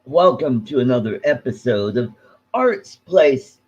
Welcome to another episode of Art's Place,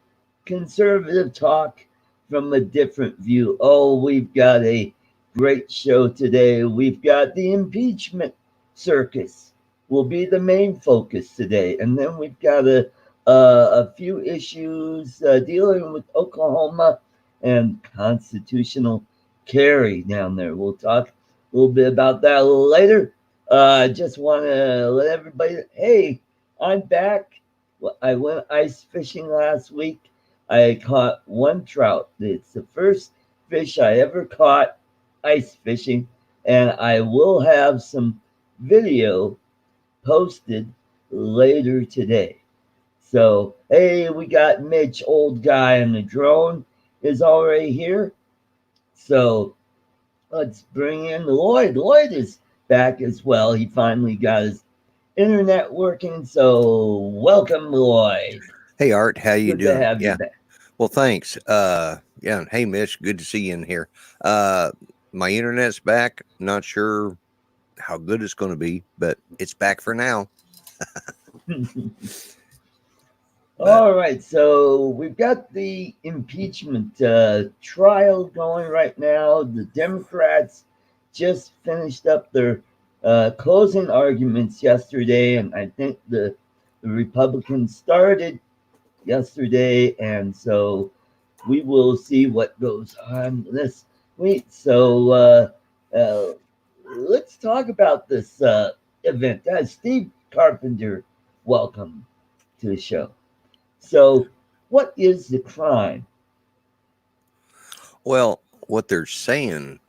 conservative talk from a different view. Oh, we've got a great show today. We've got the impeachment circus will be the main focus today, and then we've got a few issues dealing with Oklahoma and constitutional carry down there. We'll talk a little bit about that a little later. I just want to let everybody, hey, I'm back. Well, I went ice fishing last week. I caught one trout. It's the first fish I ever caught ice fishing, and I will have some video posted later today. So, hey, we got Mitch, old guy on the drone, is already here. So, let's bring in Lloyd. Lloyd is back as well. He finally got his internet working. So welcome, Lloyd. Hey Art, how you Good to doing? have you Yeah. back. Well, thanks. Yeah. Hey Mitch, good to see you in here. My internet's back. Not sure how good it's going to be, but it's back for now. But All right, so we've got the impeachment trial going right now. The Democrats just finished up their closing arguments yesterday, and I think the Republicans started yesterday, and so we will see what goes on this week. So uh, let's talk about this event. Steve Carpenter, welcome to the show. So, what is the crime? well, what they're saying,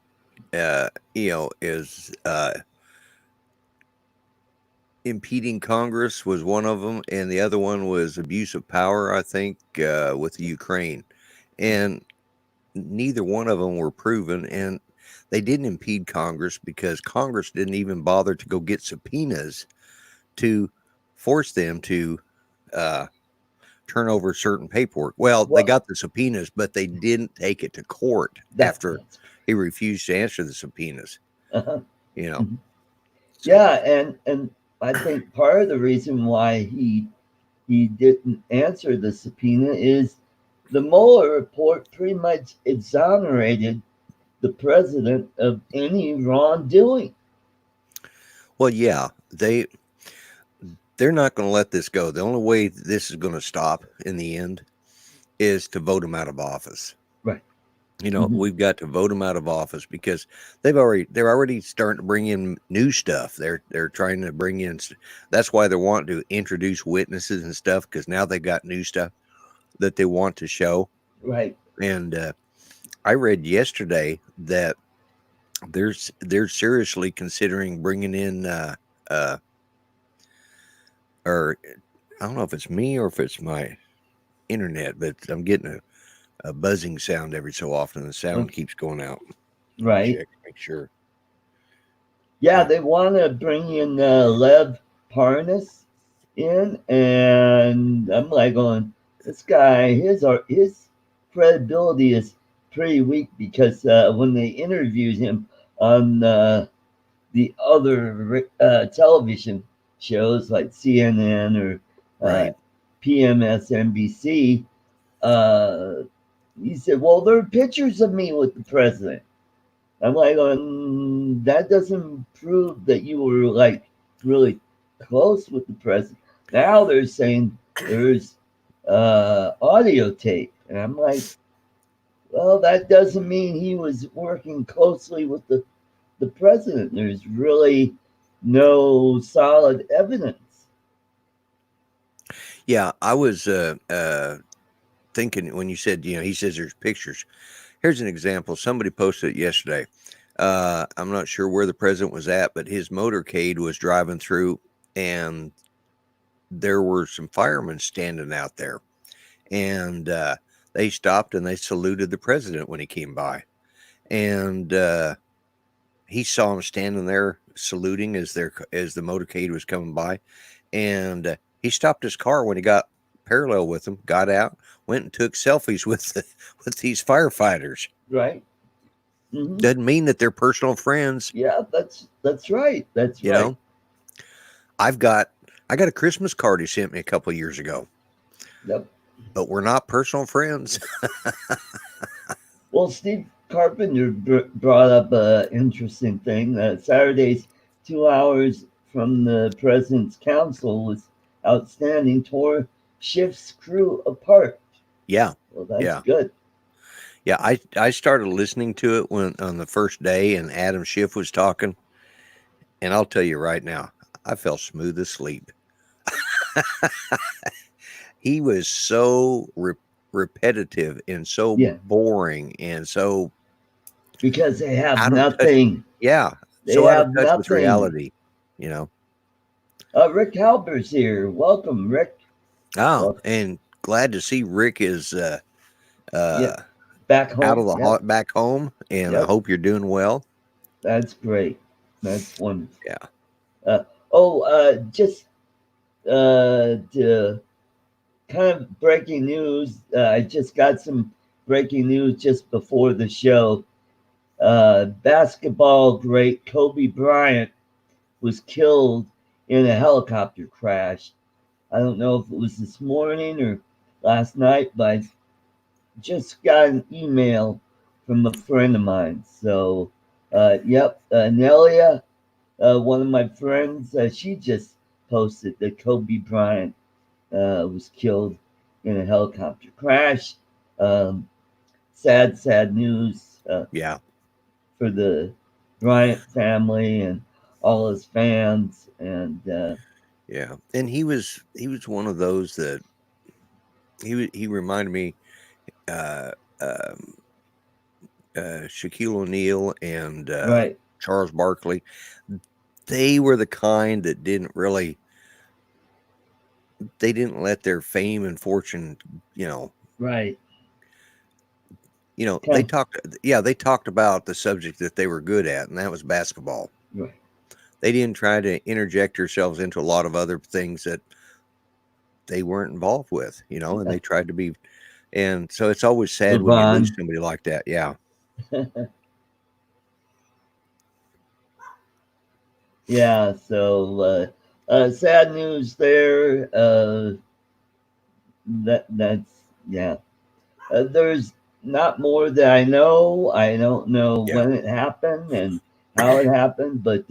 is impeding Congress was one of them, and the other one was abuse of power. I think with the Ukraine, and neither one of them were proven, and they didn't impede Congress because Congress didn't even bother to go get subpoenas to force them to uh, turn over certain paperwork. Well, they Well, got the subpoenas, but they didn't take it to court after that's he refused to answer the subpoenas. uh-huh. You know, Mhm. so Yeah, and I think part of the reason why he didn't answer the subpoena is the Mueller report pretty much exonerated the president of any wrongdoing. well, yeah, they're not going to let this go. The only way this is going to stop in the end is to vote him out of office. Right. Mhm. We've got to vote them out of office because they're already starting to bring in new stuff. They're trying to bring in. That's why they want to introduce witnesses and stuff because now they've got new stuff that they want to show. Right. And I read yesterday that they're seriously considering bringing in uh, or I don't know if it's me or if it's my internet, but I'm getting a buzzing sound every so often. The sound keeps going out. Let me Right. check, make sure. Yeah, Uh, they want to bring in Lev Parnas in, and I'm like going, this guy, his credibility is pretty weak because when they interviewed him on the other television shows like CNN or uh, right. PMSNBC, uh, he said, "Well, there are pictures of me with the president." I'm like, that doesn't prove that you were like really close with the president. Now they're saying there's audio tape, and I'm like, well, that doesn't mean he was working closely with the president. There's really no solid evidence. Yeah, I was thinking when you said, he says there's pictures. Here's an example. Somebody posted it yesterday. I'm not sure where the president was at, but his motorcade was driving through, and there were some firemen standing out there, and they stopped and they saluted the president when he came by, and he saw him standing there saluting as the motorcade was coming by, and he stopped his car when he got parallel with them, got out, went and took selfies with these firefighters. Right? Hmm. Doesn't mean that they're personal friends. Yeah, that's right. That's You right. know, I've got I got a Christmas card he sent me a couple of years ago, Yep. but we're not personal friends. Well, Steve Carpenter brought up an interesting thing. Saturday's 2 hours from the president's council was outstanding. Tore Schiff's crew apart. Yeah. Well, that's Yeah. good. Yeah. I started listening to it when on the first day and Adam Schiff was talking. And I'll tell you right now, I fell smooth asleep. He was so repetitive and so Yeah, boring and so because they have out of touch. nothing. Yeah. They So out of have touch with nothing. reality, you know. Rick Halber's here. Welcome, Rick. Oh, Well, and glad to see Rick is yeah, uh, back out of home. the Yep, back home, and I yep. hope you're doing well. That's great. That's wonderful. Yeah. Just to kind of breaking news. I just got some breaking news just before the show. Basketball great Kobe Bryant was killed in a helicopter crash. I don't know if it was this morning or last night, but I just got an email from a friend of mine. So, yep, Nelia, one of my friends, she just posted that Kobe Bryant was killed in a helicopter crash. Um, sad news Yeah. for the Bryant family and all his fans. And Yeah. And he was one of those that he reminded me uh um Shaquille O'Neal and right, Charles Barkley. They were the kind that they didn't let their fame and fortune, you know, right, they kind of, talked about the subject that they were good at, and that was basketball. right. They didn't try to interject themselves into a lot of other things that they weren't involved with, and Yeah. they tried to be. And so it's always sad when you lose LeBron. somebody like that. Yeah. Yeah, so sad news there. That's yeah. There's not more that I know. I don't know Yeah. when it happened and how it happened, but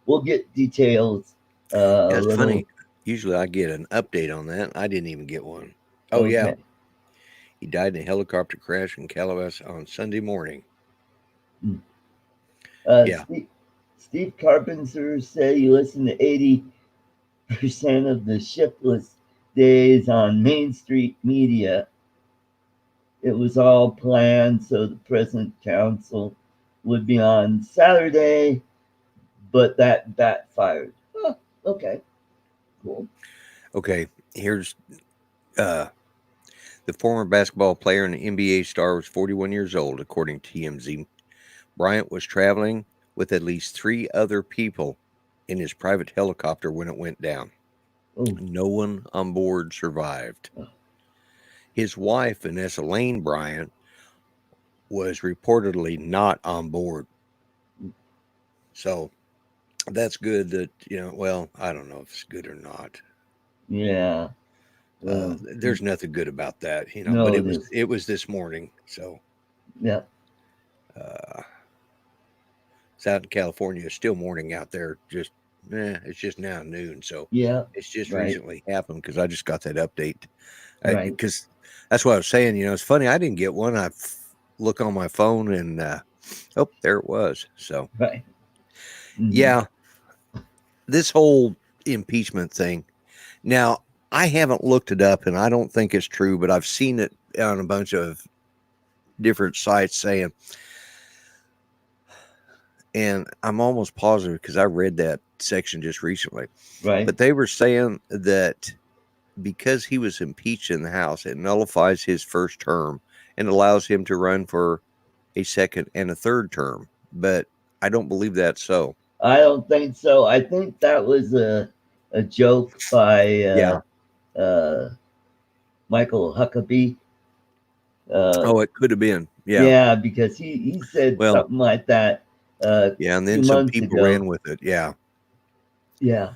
we'll get details a Yeah, it's little. funny. Usually I get an update on that. I didn't even get one. Oh, yeah. Okay. He died in a helicopter crash in Calabasas on Sunday morning. Mm. Yeah. Steve Carpenter say you listen to 80% of the shiftless days on Main Street media. It was all planned so the president council would be on Saturday, but that backfired. Huh, okay, cool. Okay. Here's uh, the former basketball player and NBA star was 41 years old, according to TMZ. Bryant was traveling with at least 3 other people in his private helicopter when it went down. Oh, No one on board survived. His wife, Vanessa Lane Bryant, was reportedly not on board. So that's good that, well, I don't know if it's good or not. yeah. There's nothing good about that, but No, it it was is. it was this morning. So Yeah, uh, it's out in California. It's still morning out there. It's just now noon. So yeah. it's just Right, recently happened because I just got that update. right, Because that's what I was saying. It's funny. I didn't get one. Look on my phone and oh, there it was. So right. Hmm. yeah, this whole impeachment thing. Now, I haven't looked it up and I don't think it's true, but I've seen it on a bunch of different sites saying, and I'm almost positive because I read that section just recently, Right. but they were saying that because he was impeached in the House, it nullifies his first term and allows him to run for a second and a third term. But I don't believe that's so. I don't think so. I think that was a joke by Yeah. uh, Michael Huckabee. Uh, Oh, it could have been. Yeah. yeah, because he said Well, something like that yeah. And few then some months people ago. ran with it. Yeah. Yeah.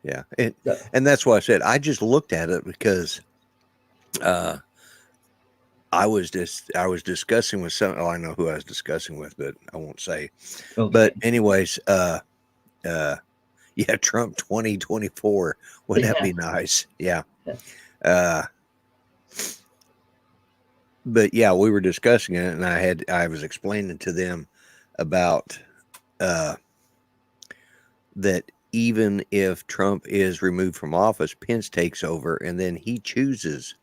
Yeah. So, And that's why I said I just looked at it because uh, I was discussing with some. Oh, I know who I was discussing with, but I won't say. okay. But anyways, uh, yeah, Trump 2024. Wouldn't that Yeah. be nice? Yeah. Uh, but yeah, we were discussing it, and I was explaining to them about uh, that even if Trump is removed from office, Pence takes over, and then he chooses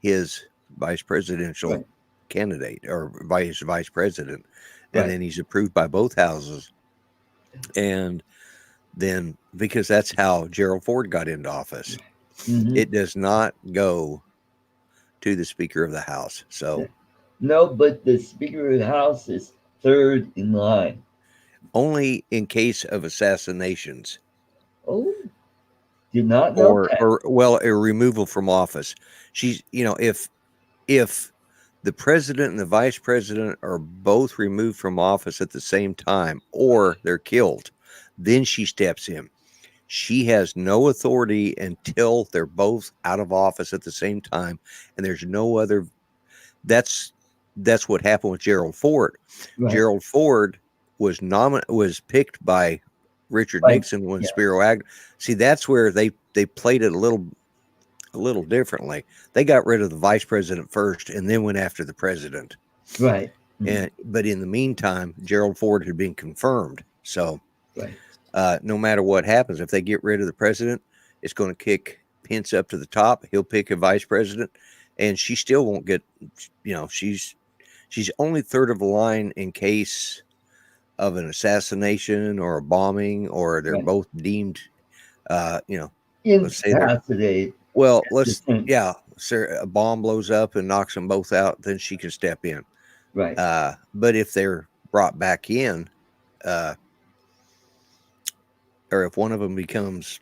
his vice presidential Right. candidate or vice president, and Right. then he's approved by both houses, and then because that's how Gerald Ford got into office, Hmm. it does not go to the Speaker of the House. So No, but the Speaker of the House is third in line. only in case of assassinations Oh, did not know or that. or well, a removal from office. She's if the president and the vice president are both removed from office at the same time or they're killed, then she steps in. She has no authority until they're both out of office at the same time, and there's no other. That's that's what happened with Gerald Ford. Right. Gerald Ford was picked by Richard Like, Nixon when yeah. Spiro Agnew. See, that's where they played it a little differently. They got rid of the vice president first, and then went after the president. Right. But in the meantime, Gerald Ford had been confirmed. So Right. no matter what happens, if they get rid of the president, it's going to kick Pence up to the top. He'll pick a vice president, and she still won't get. She's only third of the line in case of an assassination or a bombing, or they're Right. both deemed. Let's say they're Incapacitated well. the Let's same. yeah. Sir, a bomb blows up and knocks them both out, then she can step in. Right. But if they're brought back in, uh, or if one of them becomes,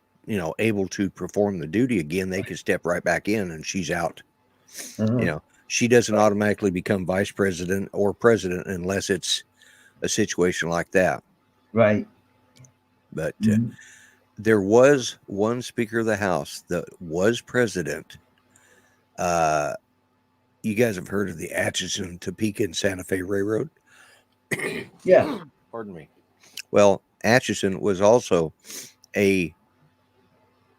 able to perform the duty again, they can step right back in and she's out. Uh-huh. She doesn't automatically become vice president or president unless it's a situation like that. Right. But Mhm. there was one Speaker of the House that was president. Uh, you guys have heard of the Atchison, Topeka, and Santa Fe Railroad? Yeah. Pardon me. Well, Atchison was also a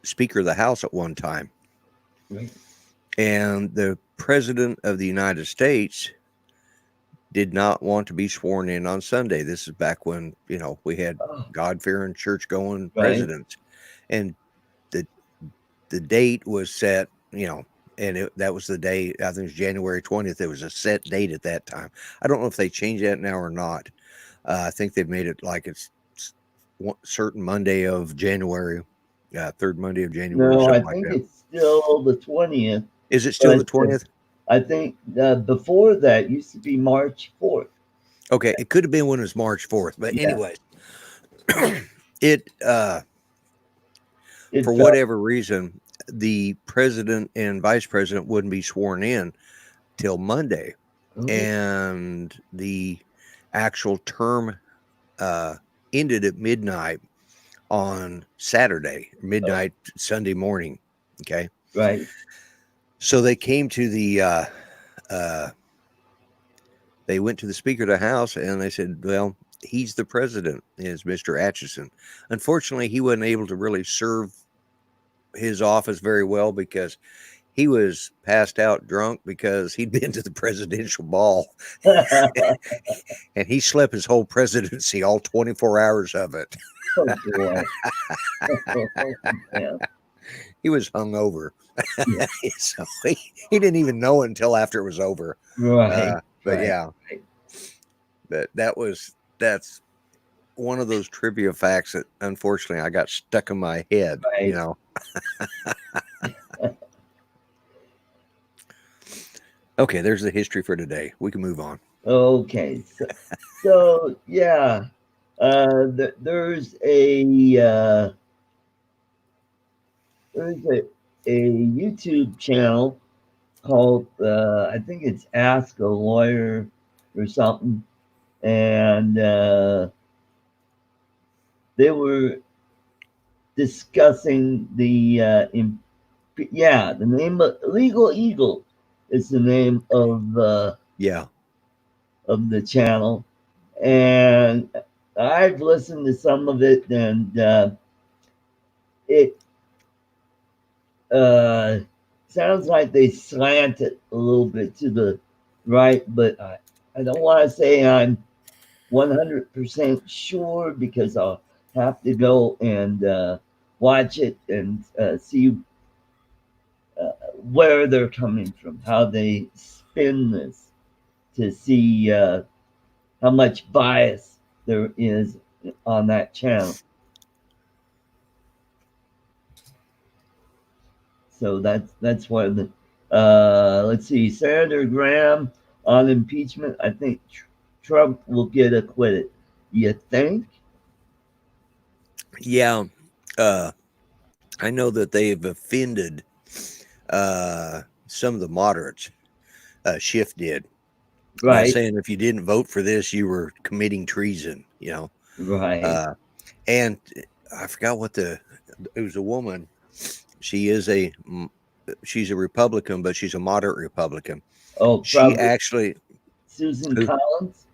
Speaker of the House at one time. Right. And the President of the United States did not want to be sworn in on Sunday. This is back when, we had Oh, God-fearing, church-going right. presidents. And the the date was set, and that was the day, I think it was January 20th. It was a set date at that time. I don't know if they changed that now or not. I think they've made it like it's one certain Monday of January, third Monday of January, No, I something like think that. it's still the 20th, Is it still but the 20th? I think before that used to be March 4th. Okay, it could have been when it was March 4th, but Yeah. anyways, it It for felt. whatever reason, the president and vice president wouldn't be sworn in till Monday, Oh, and the actual term uh, ended at midnight on Saturday, oh, midnight Sunday morning. Okay, right. so they came to uh, they went to the Speaker of the House and they said, well, he's the president, is Mr. Atchison. Unfortunately, he wasn't able to really serve his office very well because he was passed out drunk because he'd been to the presidential ball and he slept his whole presidency, all 24 hours of it. Oh boy. Yeah. He was hungover. Yeah. So he didn't even know until after it was over. Right. But Right. yeah, Right. but that's one of those trivia facts that unfortunately I got stuck in my head. Right. Okay, there's the history for today. We can move on. Okay. So yeah. There's a YouTube channel called I think it's Ask a Lawyer or something, and they were discussing the name of Legal Eagle is the name Yeah. of the channel, and I've listened to some of it, and it uh, sounds like they slant it a little bit to the right, but I don't want to say I'm 100% sure because I'll have to go and watch it and see where they're coming from, how they spin this to see how much bias there is on that channel. So that's one of the. Let's see, Senator Graham on impeachment. I think Trump will get acquitted. You think? Yeah. I know that they've offended some of the moderates. Schiff did by Right, saying if you didn't vote for this, you were committing treason. right. Uh, and I forgot it was a woman. She is she's a Republican, but she's a moderate Republican. Oh, She probably actually Susan who Collins.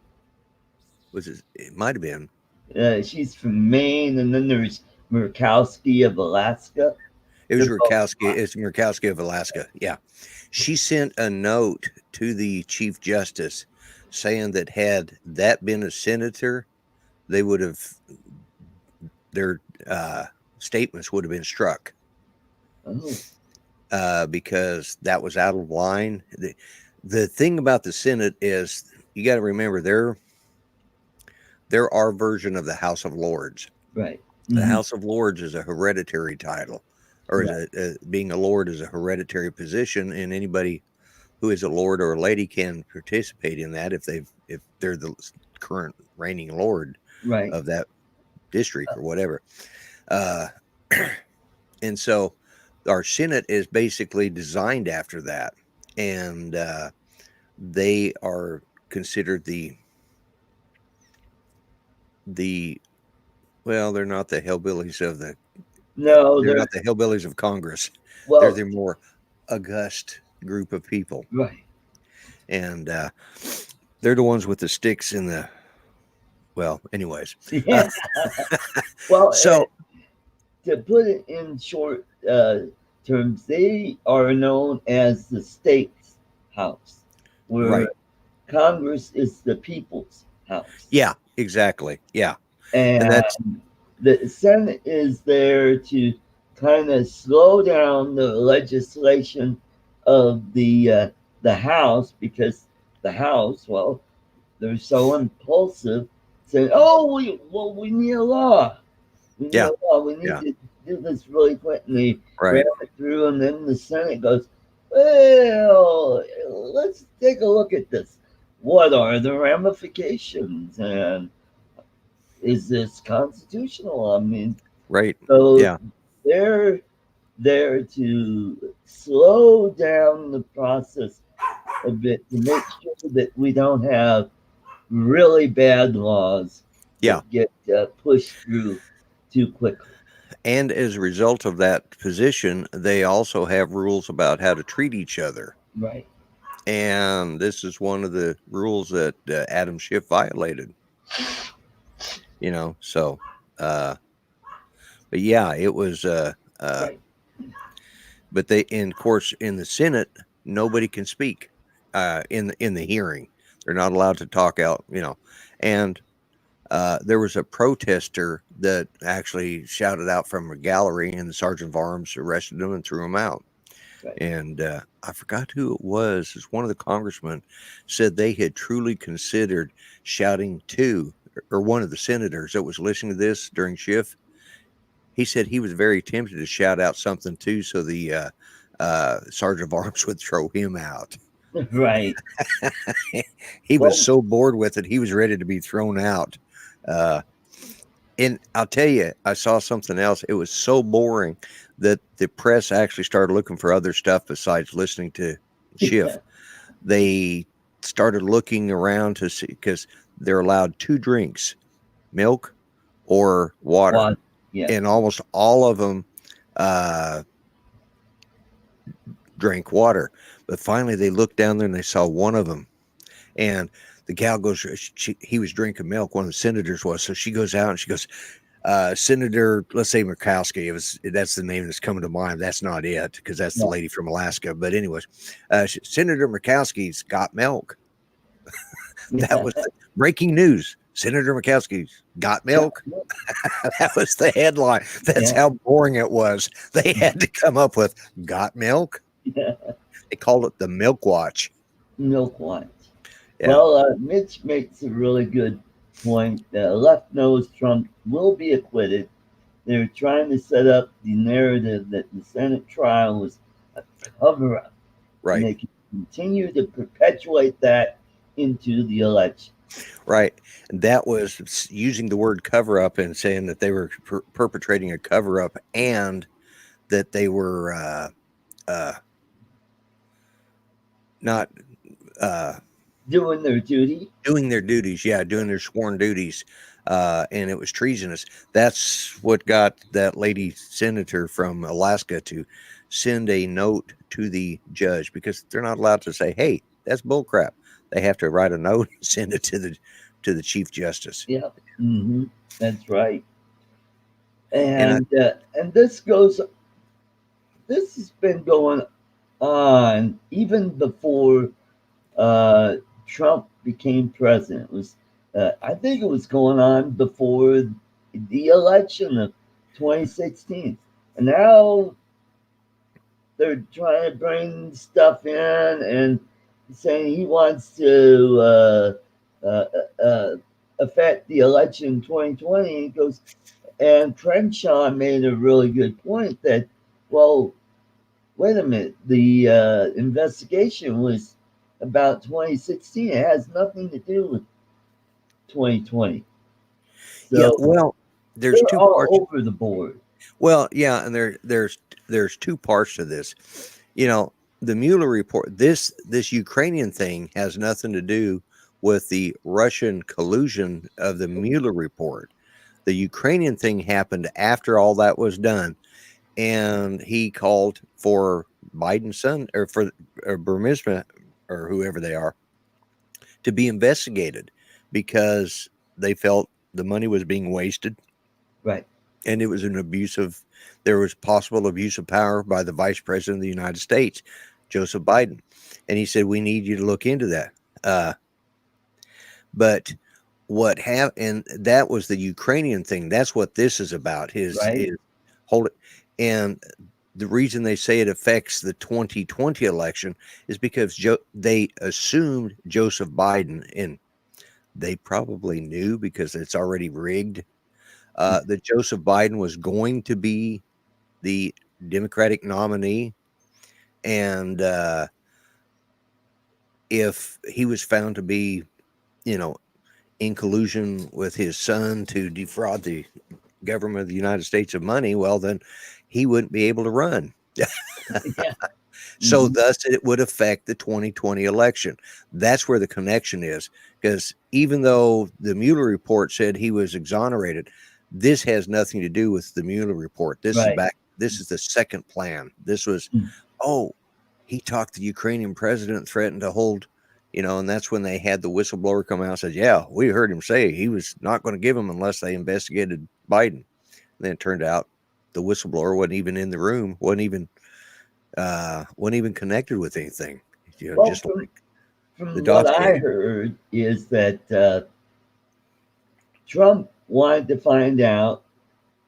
it might have been. She's from Maine, and then there's Murkowski of Alaska. It was They're both Murkowski. It's Murkowski of Alaska. Yeah. She sent a note to the Chief Justice saying that had that been a senator, they would have their statements would have been struck oh, because that was out of line. The thing about the Senate is you got to remember they're our version of the House of Lords. right. The Hmm. House of Lords is a hereditary title, or Right. being a lord is a hereditary position, and anybody who is a lord or a lady can participate in that if they're the current reigning lord Right. of that district or whatever. Uh, and so our Senate is basically designed after that, and they are considered the well, they're not the hillbillies of No, they're they're not the hillbillies of Congress. They're well, the more august group of people, right. and they're the ones with the sticks in the. Well, anyways, Yeah. Well, so to put it in short terms, they are known as the state's house, where right, Congress is the people's house. yeah, exactly, yeah, and And that's the Senate is there to kind of slow down the legislation of the House because the House, well, they're so impulsive, saying, "Oh, we need a law. We need yeah, a law. We need yeah, to do this really quick." And they ram right, it through, and then the Senate goes, "Well, let's take a look at this. What are the ramifications? And is this constitutional?" I mean, right, so yeah, they're there to slow down the process a bit to make sure that we don't have really bad laws yeah. that get pushed through too quickly. And as a result of that position, they also have rules about how to treat each other. Right. And this is one of the rules that Adam Schiff violated, So, uh, but yeah, it was, Right. but and of course, in the Senate, nobody can speak in the hearing. They're not allowed to talk out, and there was a protester that actually shouted out from a gallery, and the sergeant of arms arrested him and threw him out. Right. And I forgot who it was. It's one of the congressmen said they had truly considered shouting to, or one of the senators that was listening to this during Schiff. He said he was very tempted to shout out something too, so the sergeant of arms would throw him out. Right. He was Well, so bored with it, he was ready to be thrown out. Uh, and I'll tell you, I saw something else. It was so boring that the press actually started looking for other stuff besides listening to Schiff. They started looking around to see because they're allowed two drinks, milk or water. water. Yeah. and almost all of them drank water. But finally, they looked down there and they saw one of them, and the gal goes, he was drinking milk. One of the senators was, so she goes out and she goes, Senator, let's say Murkowski. That's the name that's coming to mind. That's not it, because that's the No. lady from Alaska. But anyways, Senator Murkowski's got milk. That was the breaking news. Senator Murkowski's got milk. That was the headline. That's Yeah. how boring it was. They had to come up with got milk. They called it the Milk Watch. Milk wines. Yeah. Well, Mitch makes a really good point. The left knows Trump will be acquitted. They're trying to set up the narrative that the Senate trial was a cover up. And Right. they can continue to perpetuate that into the election. Right. And that was using the word cover up and saying that they were perpetrating a cover up, and that they were not Doing their duty. doing their duties. Yeah, doing their sworn duties. And it was treasonous. That's what got that lady senator from Alaska to send a note to the judge, because they're not allowed to say, "Hey, that's bullcrap." They have to write a note and send it to the chief justice. Yeah. That's right. And And this has been going on even before Trump became president. It was I think it was going on before the election of 2016, and now they're trying to bring stuff in and saying he wants to uh, uh, affect the election in 2020. He goes, and Crenshaw made a really good point that, well, wait a minute, the investigation was about 2016. It has nothing to do with 2020. yeah, So well, there's they're two all parts. over the board. Well, yeah, and there's two parts to this. You know, the Mueller report. This Ukrainian thing has nothing to do with the Russian collusion of the Mueller report. The Ukrainian thing happened after all that was done, and he called for Biden's son, or for Burisma, or whoever they are, to be investigated, because they felt the money was being wasted, Right. and it was there was possible abuse of power by the vice president of the United States, Joseph Biden. And he said, we need you to look into that. But and that was the Ukrainian thing. That's what this is about. His Right. hold it. And the reason they say it affects the 2020 election is because they assumed Joseph Biden, and they probably knew because it's already rigged, that Joseph Biden was going to be the Democratic nominee. And if he was found to be, in collusion with his son to defraud the government of the United States of money, well, then he wouldn't be able to run. Yeah. So Mhm. thus it would affect the 2020 election. That's where the connection is, because even though the Mueller report said he was exonerated, this has nothing to do with the Mueller report. This Right. is the second plan. This was, Mm. oh, he talked the Ukrainian president, threatened to hold, and that's when they had the whistleblower come out and said, yeah, we heard him say he was not going to give them unless they investigated Biden. And then it turned out the whistleblower wasn't even in the room, wasn't even connected with anything. Well, Just like the from what I dossier. heard is that Trump wanted to find out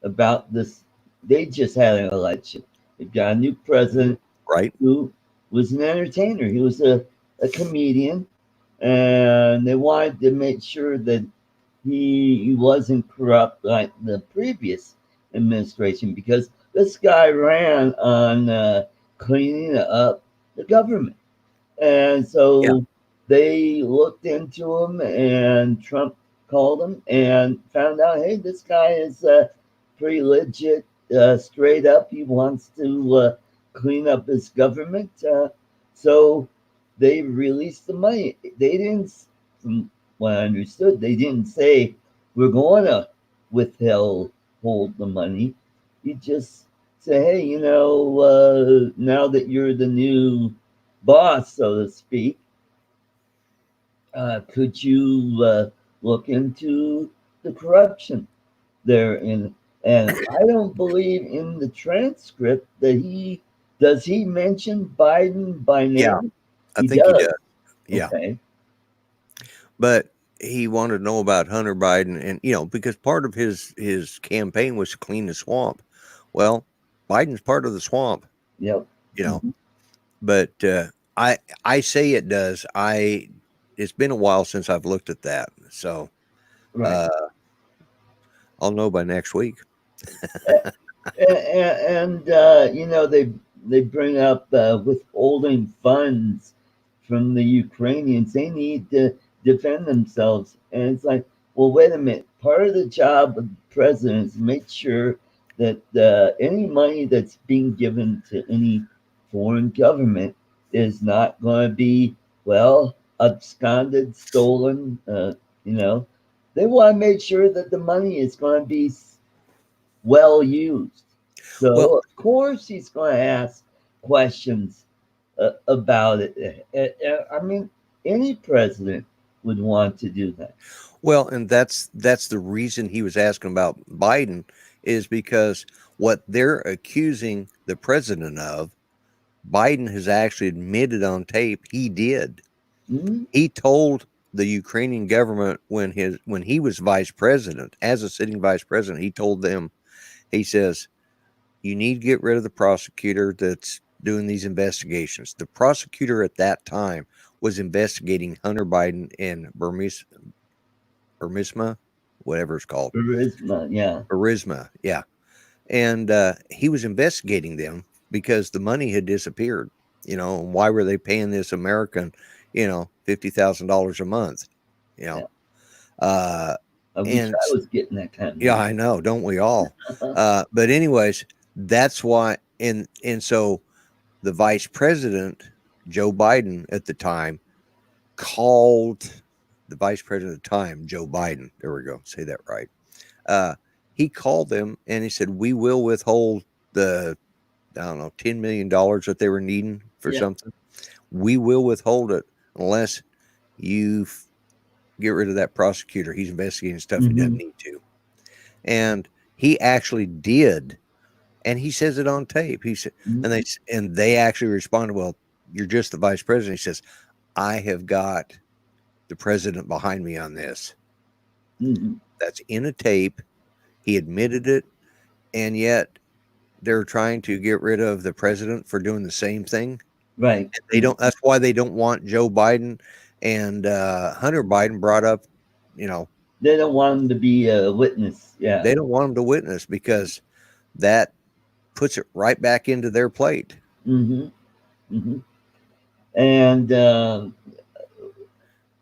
about this. They just had an election. They've got a new president Right. who was an entertainer. He was a comedian, and they wanted to make sure that he wasn't corrupt like the previous administration, because this guy ran on cleaning up the government. And Yeah. so they looked into him, and Trump called him and found out, hey, this guy is pretty legit, straight up. He wants to clean up his government. So they released the money. They didn't, from what I understood, they didn't say we're going to withhold hold the money. You just say, hey, now that you're the new boss, so to speak, could you look into the corruption there? And I don't believe in the transcript that he mention Biden by Yeah, name? I He think he does. does. Yeah, Okay. but he wanted to know about Hunter Biden, and because part of his campaign was to clean the swamp. Well, Biden's part of the swamp, Yep. you know. Mhm. But I say it does. It's been a while since I've looked at that, so Right. uh, I'll know by next week. And they bring up withholding funds from the Ukrainians. They need to defend themselves, and it's like, well, wait a minute. Part of the job of the president is make sure that any money that's being given to any foreign government is not going to be absconded, stolen. They want to make sure that the money is going to be well used. Well, So of course he's going to ask questions about it. I mean, any president would want to do that. and that's the reason he was asking about Biden is because what they're accusing the president of, Biden has actually admitted on tape he did. Mhm. He told the Ukrainian government when he was vice president, as a sitting vice president, he told them, he says, you need to get rid of the prosecutor that's doing these investigations. The prosecutor at that time was investigating Hunter Biden and Burisma, whatever it's called, Charisma, yeah. Burisma, yeah. And he was investigating them because the money had disappeared. And why were they paying this American, $50,000 a month? You know, Yeah. uh, I wish and I was getting that kind of yeah, money. I know, don't we all? But anyways, that's why, and so the vice president, Joe Biden at the time, called the vice president at the time, Joe Biden. There we go. Say that right. Uh, he called them and he said, we will withhold the, I don't know, $10 million that they were needing for Yeah. something. We will withhold it unless you get rid of that prosecutor. He's investigating stuff he doesn't Hmm. need to. And he actually did. And he says it on tape. He said, Hmm. and they actually responded, well, you're just the vice president. He says, I have got the president behind me on this. Hmm. That's in a tape. He admitted it. And yet they're trying to get rid of the president for doing the same thing. Right. They don't, that's why they don't want Joe Biden and Hunter Biden brought up, you know, They don't want him to be a witness. Yeah. they don't want him to witness because that puts it right back into their plate. Hmm. Hmm. And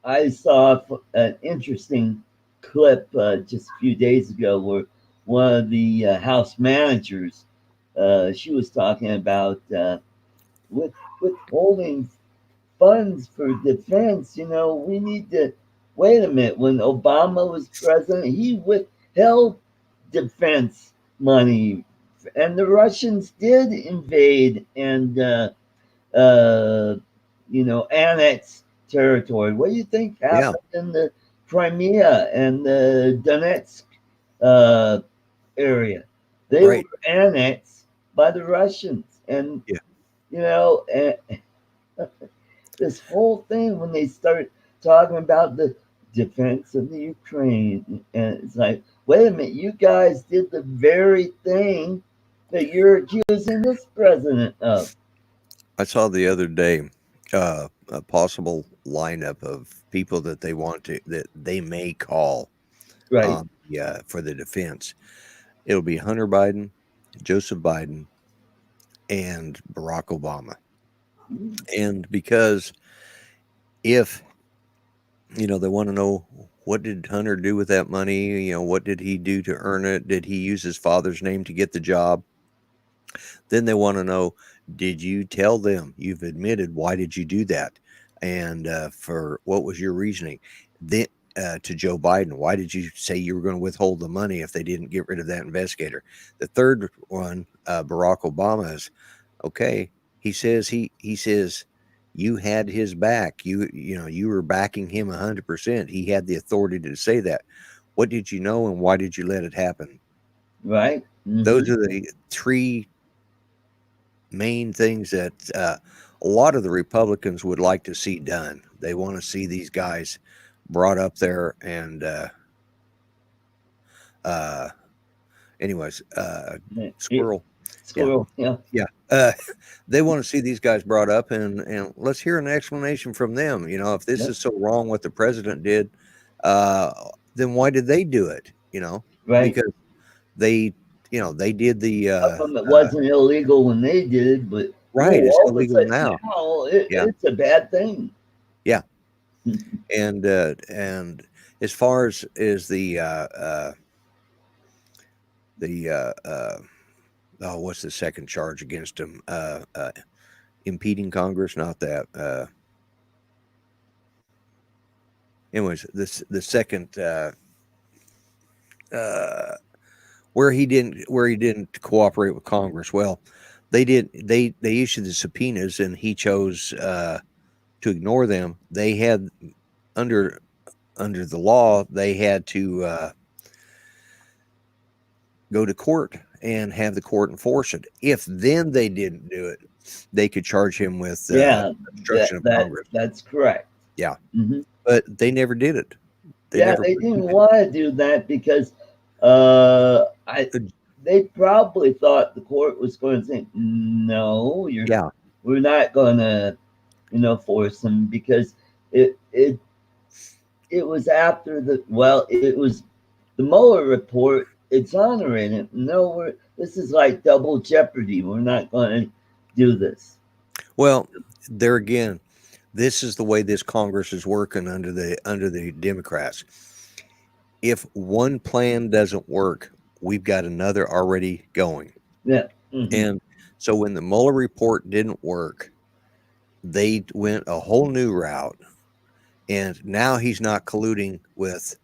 I saw an interesting clip just a few days ago where one of the house managers, she was talking about with withholding funds for defense. We need to wait a minute. When Obama was president, he withheld defense money, and the Russians did invade and uh, annex territory. What do you think Yeah, happened in the Crimea and the Donetsk uh, area? They were right. annexed by the Russians, and Yeah. you know, and this whole thing when they start talking about the defense of the Ukraine, and it's like, wait a minute, you guys did the very thing that you're accusing this president of. I saw the other day a possible lineup of people that they want to that they may call Right. for the defense. It'll be Hunter Biden, Joseph Biden, and Barack Obama. And because if they want to know what did Hunter do with that money, what did he do to earn it? Did he use his father's name to get the job? Then they want to know, did you tell them you've admitted? Why did you do that? And for what was your reasoning? Then to Joe Biden. Why did you say you were going to withhold the money if they didn't get rid of that investigator? The third one, Barack Obama, is okay. He says you had his back. You were backing him 100%. He had the authority to say that. What did you know, and why did you let it happen? Right. Those are the three main things that a lot of the Republicans would like to see done. They want to see these guys brought up there and anyways, squirrel. Squirrel. Yeah. They want to see these guys brought up and let's hear an explanation from them. If this is so wrong what the president did, then why did they do it? Right. Because they did the It wasn't illegal when they did it, but right. It's all of a illegal sudden now. It's a bad thing. Yeah. And as far as the what's the second charge against him? Impeding Congress, not that. Anyways, the second where he didn't cooperate with Congress. Well, they issued the subpoenas and he chose to ignore them. They had under the law, they had to go to court and have the court enforce it. If then they didn't do it, they could charge him with obstruction of Congress. That's correct. Yeah. Mm-hmm. But they never did it. They didn't want to do that because they probably thought the court was going to say, no, we're not going to, force them, because it was after it was the Mueller report. It's honoring it. No, this is like double jeopardy. We're not going to do this. Well, there again, this is the way this Congress is working under the Democrats. If one plan doesn't work, we've got another already going. Yeah. Mm-hmm. And so when the Mueller report didn't work, they went a whole new route. And now he's not colluding with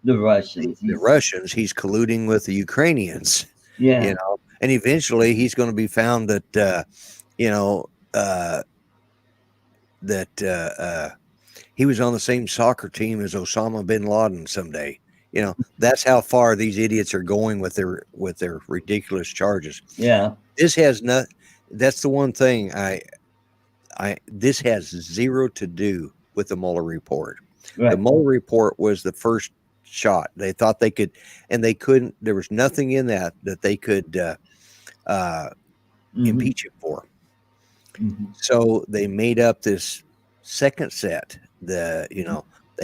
the Russians. He's colluding with the Ukrainians. Yeah. And eventually he's going to be found that, he was on the same soccer team as Osama bin Laden someday. That's how far these idiots are going with their ridiculous charges. Yeah. This has not. That's the one thing this has zero to do with the Mueller report. Right. The Mueller report was the first shot. They thought they could, and they couldn't. There was nothing in that they could impeach him for. Mm-hmm. So they made up this second set. They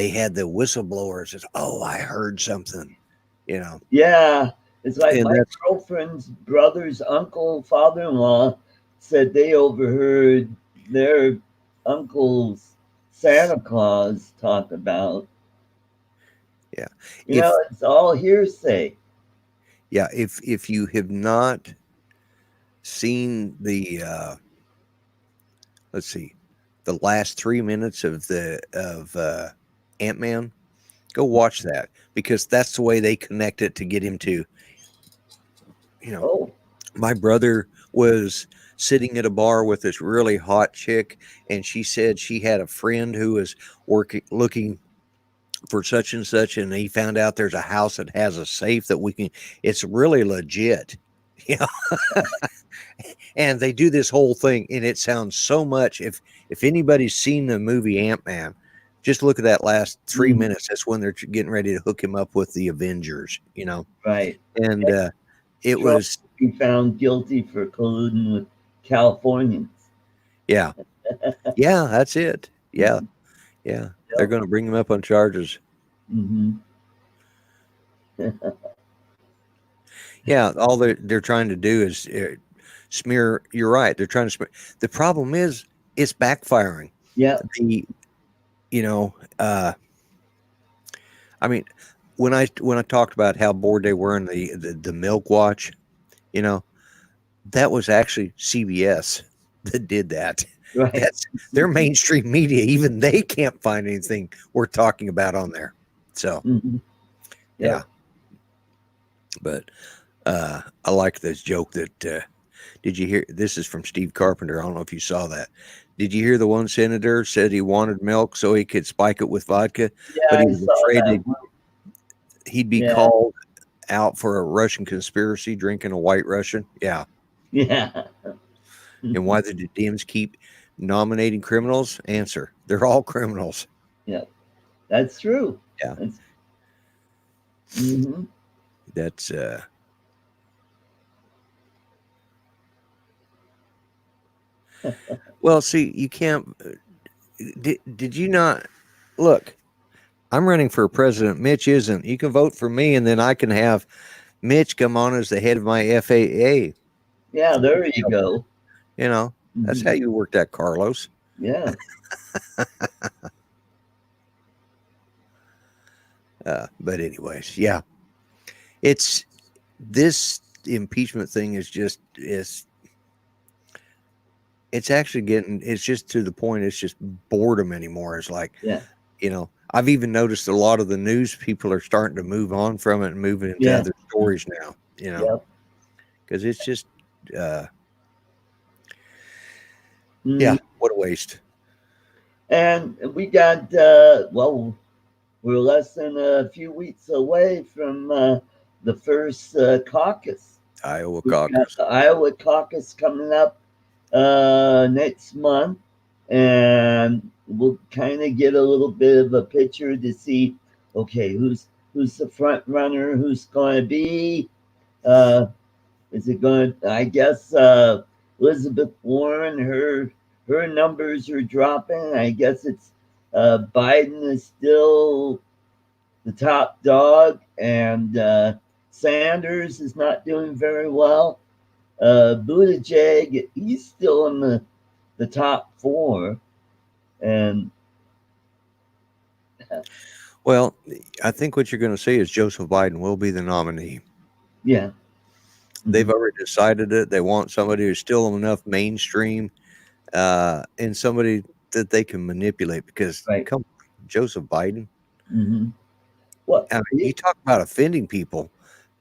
had the whistleblowers. Says, "Oh, I heard something." Yeah, it's like my girlfriend's brother's uncle, father-in-law, said they overheard their uncle's Santa Claus talk about. Yeah, it's all hearsay. Yeah, if you have not seen the let's see, the last 3 minutes of Ant-Man, go watch that, because that's the way they connect it to get him to. My brother was sitting at a bar with this really hot chick, and she said she had a friend who was looking for such and such, and he found out there's a house that has a safe that it's really legit. And they do this whole thing, and it sounds so much. If anybody's seen the movie Ant-Man, just look at that last 3 minutes. That's when they're getting ready to hook him up with the Avengers, Right. And it Trump was be found guilty for colluding with Californians. Yeah. Yeah, that's it. Yeah. Yeah. They're going to bring him up on charges. Mm-hmm. Yeah, all they're trying to do is smear. You're right. They're trying to smear. The problem is it's backfiring. Yeah. I mean, when I talked about how bored they were in the milk watch, that was actually CBS that did that. Right. That's their mainstream media. Even they can't find anything worth talking about on there. So, Mm-hmm. yeah. Yep. But I like this joke that did you hear? This is from Steve Carpenter. I don't know if you saw that. Did you hear the one senator said he wanted milk so he could spike it with vodka, but Yeah, he I was saw afraid that that one. he'd be Yeah. called out for a Russian conspiracy drinking a white Russian? Yeah. Yeah. And why do the Dems keep nominating criminals? Answer: they're all criminals. Yeah. That's true. Yeah. That's, mm-hmm. That's well, see, you can't did you not look, I'm running for president. Mitch isn't. You can vote for me, and then I can have Mitch come on as the head of my FAA. Yeah, there you go. You know, that's Mm-hmm. how you work that, Carlos. Yeah. But anyways, yeah, it's this impeachment thing is just is it's actually getting it's just to the point it's just boredom anymore. It's like, Yeah. I've even noticed a lot of the news people are starting to move on from it and moving into Yeah. other stories now. Yep. Because it's just uh, Mm. yeah, what a waste. And we got, well, we're less than a few weeks away from the first caucus. Iowa We've got caucus. the Iowa caucus coming up next month, and we'll kind of get a little bit of a picture to see, okay, who's the front runner, who's going to be. Uh, is it going? I guess Elizabeth Warren, her numbers are dropping. I guess it's Biden is still the top dog, and Sanders is not doing very well. Buttigieg, he's still in the top four, and Well, I think what you're going to see is Joseph Biden will be the nominee. yeah, They've mhm, already decided it. They want somebody who's still enough mainstream and somebody that they can manipulate because, right. come on, Joseph Biden. Hmm. What? I mean, you talk about offending people.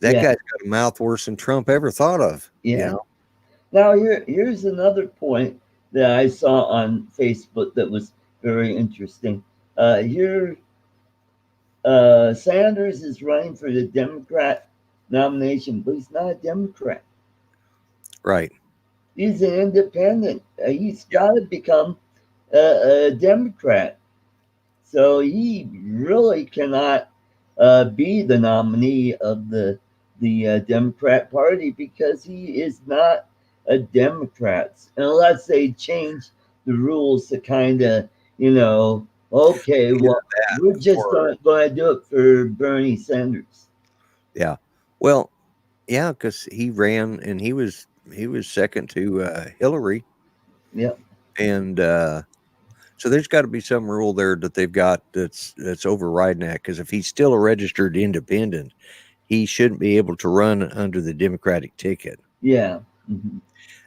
That Yeah, guy's got a mouth worse than Trump ever thought of, yeah. Now here's another point that I saw on Facebook that was very interesting. Here, Sanders is running for the Democrat nomination, but he's not a Democrat. Right. He's an independent. He's Yeah. got to become a Democrat. So he really cannot be the nominee of the Democrat Party because he is not a Democrat unless they change the rules to kind of okay, Either well, we're just or, going to do it for Bernie Sanders. yeah. Well, yeah, because he ran and he was second to Hillary, Yeah. and so there's got to be some rule there that they've got that's overriding that. Because if he's still a registered independent, he shouldn't be able to run under the Democratic ticket. Yeah. Hmm.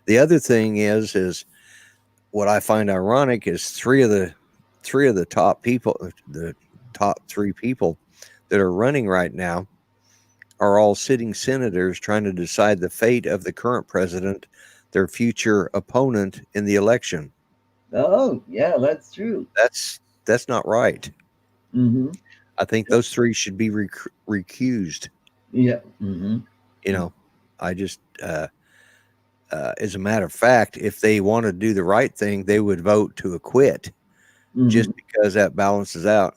The other thing is what I find ironic is three of the top people, the top three people that are running right now are all sitting senators trying to decide the fate of the current president, their future opponent in the election. Oh, yeah, that's true. That's not right. Hmm. I think those three should be recused. Yeah. Hmm. You know, I just, as a matter of fact, if they want to do the right thing, they would vote to acquit just Hmm. because that balances out.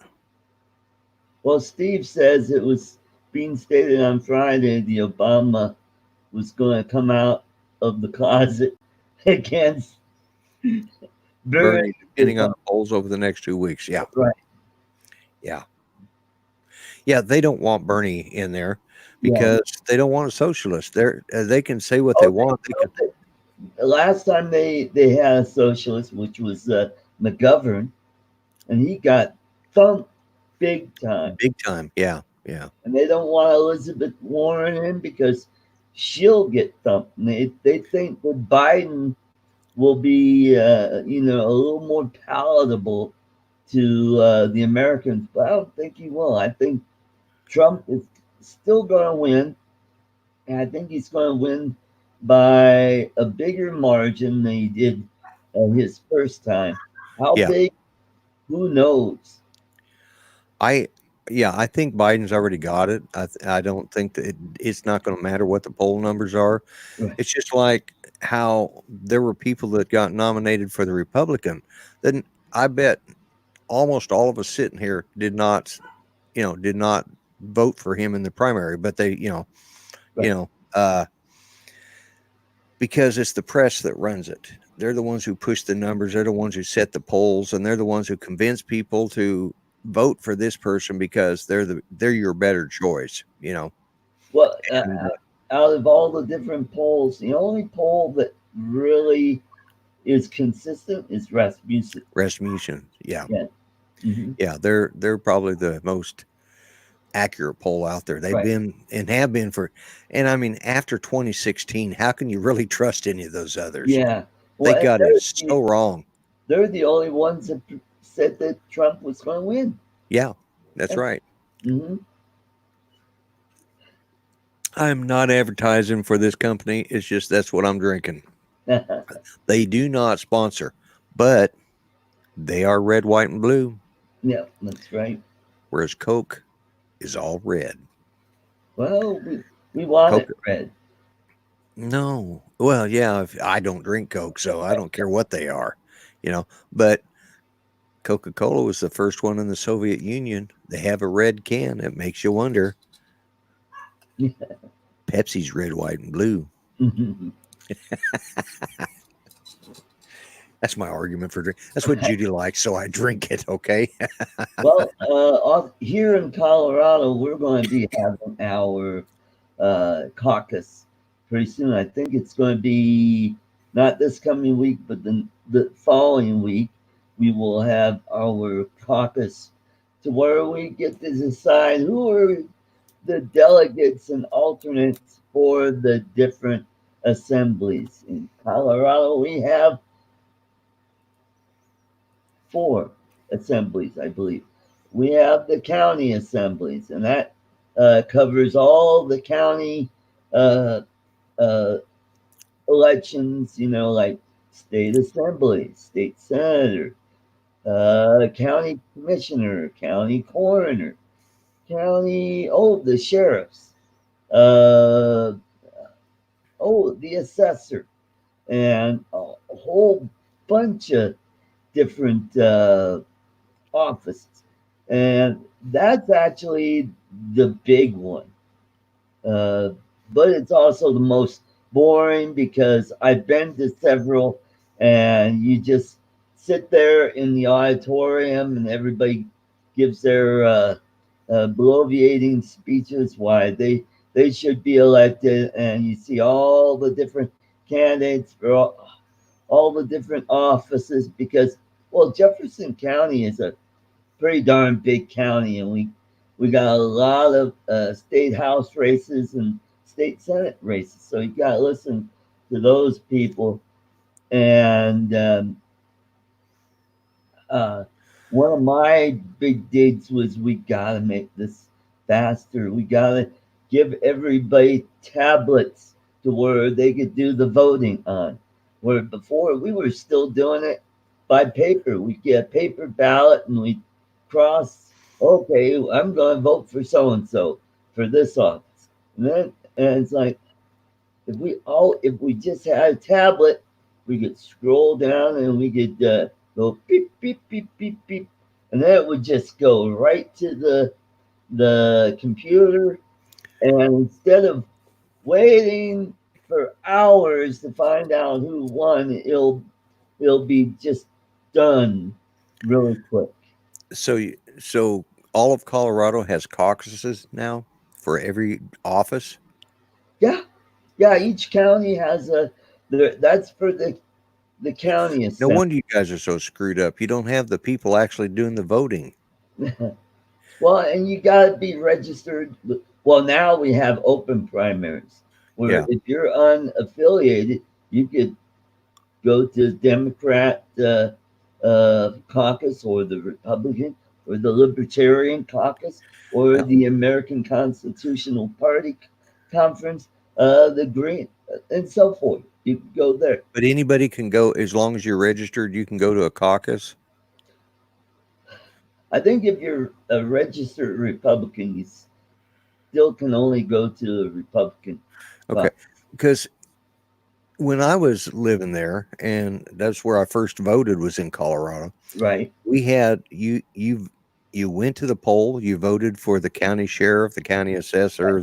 Well, Steve says it was being stated on Friday the Obama was going to come out of the closet against Bernie. Bernie, depending on the polls over the next 2 weeks. Yeah, Right. yeah, yeah. They don't want Bernie in there Yeah. because they don't want a socialist. They can say what they Oh, want. They can last time they had a socialist, which was McGovern, and he got thumped big time. big time. Yeah, yeah, And they don't want Elizabeth Warren in because she'll get thumped. And they think that Biden will be, a little more palatable to the Americans, but I don't think he will. I think Trump is still going to win, and I think he's going to win by a bigger margin than he did his first time. How Yeah. big? Who knows? I I think Biden's already got it. I don't think that it's not going to matter what the poll numbers are. It's just like how there were people that got nominated for the Republican. Then I bet almost all of us sitting here did not vote for him in the primary, but they, you Right. know, uh, because it's the press that runs it. They're the ones who push the numbers. They're the ones who set the polls, and they're the ones who convince people to vote for this person because they're your better choice. Well, And out of all the different polls, the only poll that really is consistent is Rasmussen. Rasmussen, yeah, Yeah. Hmm. yeah, they're probably the most accurate poll out there. They've Right. been and have been for, and I mean after 2016, how can you really trust any of those others? Yeah. They Well, and got it so wrong. they're the only ones that said that Trump was going to win. Yeah, that's right. Hmm. I'm not advertising for this company. It's just that's what I'm drinking. They do not sponsor, but they are red, white, and blue, Yeah, that's right. whereas Coke is all red. Well, we want it Coke, red. no. Well, yeah, if, I don't drink Coke, so I don't care what they are, But Coca Cola was the first one in the Soviet Union. They have a red can. It makes you wonder. Pepsi's red, white, and blue. That's my argument for drink. That's what Judy likes, so I drink it. Okay. Well, here in Colorado, we're going to be having our caucus pretty soon. I think it's going to be not this coming week, but the following week. We will have our caucus to where we get to decide who are the delegates and alternates for the different assemblies. In Colorado, we have four assemblies, I believe. We have the county assemblies, and that covers all the county uh, uh, elections, like state assembly, state senator, county commissioner, county coroner, the sheriffs, uh, the assessor, and a whole bunch of different offices. And that's actually the big one. Uh, but it's also the most boring because I've been to several, and you just sit there in the auditorium and everybody gives their bloviating speeches why they should be elected, and you see all the different candidates for all the different offices because, well, Jefferson County is a pretty darn big county, and we got a lot of state house races and state senate races. So you got to listen to those people. And uh, one of my big digs was we got to make this faster. We got to give everybody tablets to where they could do the voting on. Where before we were still doing it by paper. We get a paper ballot and we cross, okay, I'm going to vote for so and so for this office. And it's like, if we just had a tablet, we could scroll down and we could go beep beep beep beep beep, and then it would just go right to the computer. And instead of waiting for hours to find out who won, it'll be just done really quick. So all of Colorado has caucuses now for every office. Yeah, yeah. Each county has that's for the county No assembly. wonder you guys are so screwed up. You don't have the people actually doing the voting. Well, and you got to be registered. Well, now we have open primaries where Yeah. if you're unaffiliated, you could go to Democrat caucus, or the Republican, or the Libertarian caucus, or Yeah. the American Constitutional Party conference, the Green, and so forth. You can go there. But anybody can go as long as you're registered. You can go to a caucus. I think if you're a registered Republican, you still can only go to a Republican Okay, caucus, because when I was living there, and that's where I first voted was in Colorado. right? We had you went to the poll. You voted for the county sheriff, the county Right, assessor,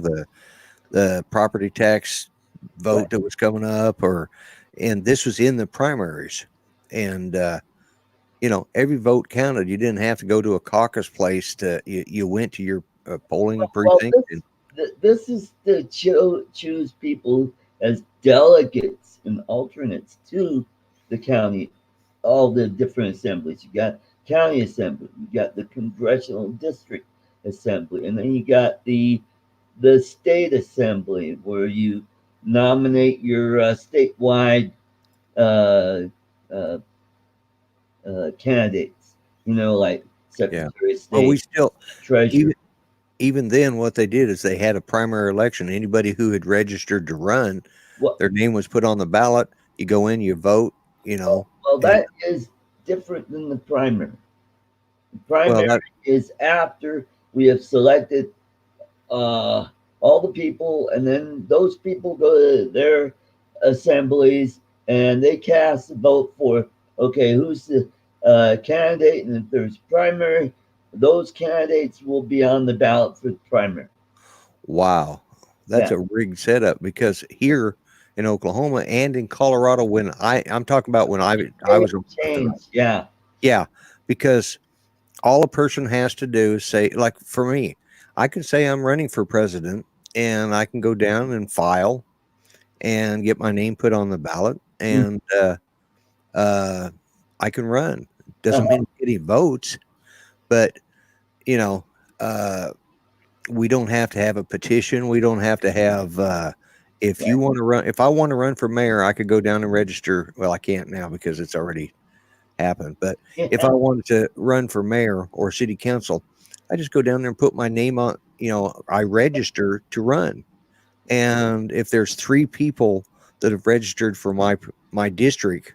the property tax right. vote that was coming up, and this was in the primaries, and every vote counted. You didn't have to go to a caucus place you went to your polling Well, precinct. And this is to choose people as delegates and alternates to the county, all the different assemblies. You got county assembly, you got the congressional district assembly, and then you got the state assembly where you nominate your statewide uh, uh, candidates. Like yeah, Secretary of well, we State, still Treasurer. even then, what they did is they had a primary election. Anybody who had registered to run, What their name was put on the ballot. You go in, you vote, Well, and that is different than the primary. The well, primary that is after we have selected uh, all the people, and then those people go to their assemblies and they cast a vote for, okay, who's the candidate, and if there's primary, those candidates will be on the ballot for the primary. wow, that's Yeah, a rigged setup because here in Oklahoma and in Colorado, when I'm talking about when I they was old have enough to, changed. Yeah, yeah, because all a person has to do is say, like for me, I can say I'm running for president, and I can go down and file and get my name put on the ballot, mm, and uh, I can run. Doesn't uh-huh, mean I get any votes, but you know, uh, we don't have to have a petition. We don't have to have. If you right. want to run, if I want to run for mayor, I could go down and register. Well, I can't now because it's already happened. But if I Yeah, wanted to run for mayor or city council, I just go down there and put my name on. I register to run, and if there's three people that have registered for my district,